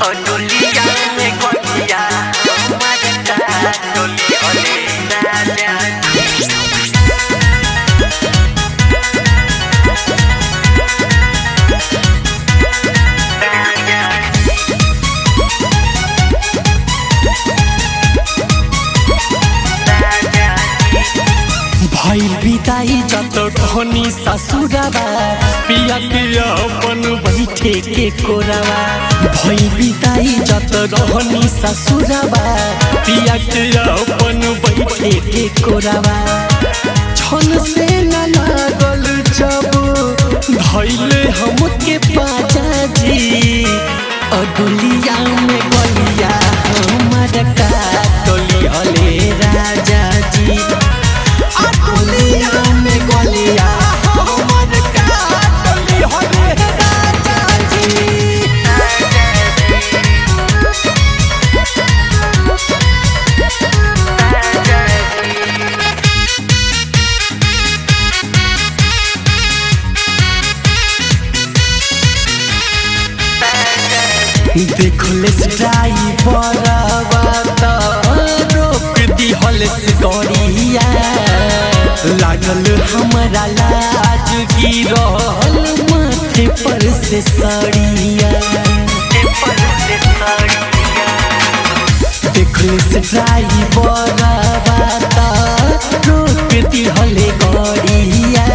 और डोलिया में गोलिया हमारे का डोली ओले राजा भइल बिदाई जत धनी ससुराबा पिया के अपन बैठे के कोराबा भइल बिदाई जत धनी ससुराबा पिया के अपन बैठे के कोराबा छन से न लागल जब धइले हमके पाजा जी अडुलिया में गलिया हमर का टोली हले राजा जी अडुलिया में गलिया हमर का टोली हले राजा जी देखले ड्राइवरवा त रोक दिहल गड़िया लागल हमरा लाज गिरल माथे पर से सड़िया देखले ड्राइवरवा त रोक दिहल गड़िया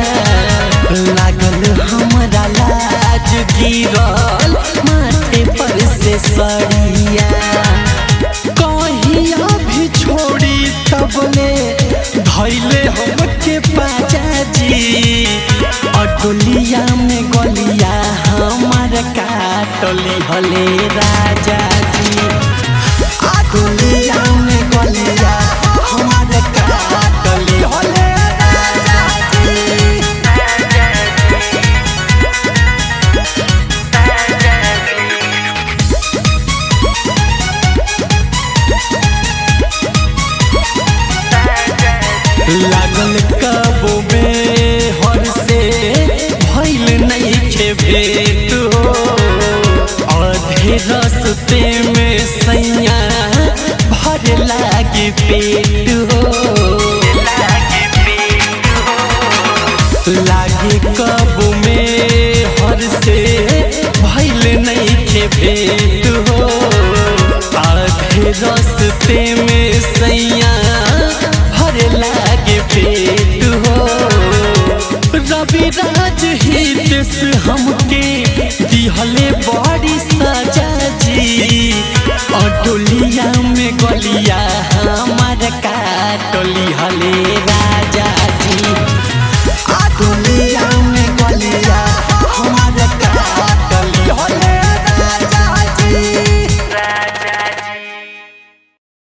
लागल हमरा लाज गिरल माथे पर से सड़िया कहिया भी छोड़ी तबले धैले हमके पाजा जी अडुलिया में गलिया हमार काटली हले राजा जी अडुलिया में गलिया हमार काटली हले राजा जी लागल कबो में हर से भइल नइखे भेट हो आधे रस्ते में सैया भर लागे पेट हो लागे कबो में हर से भइल नइखे भेट हो आधे रस्ते में सैया लागे पेट हो रवि राज हितेश हमके दिहले बड़ी सजा जी अडुलिया में गलिया हम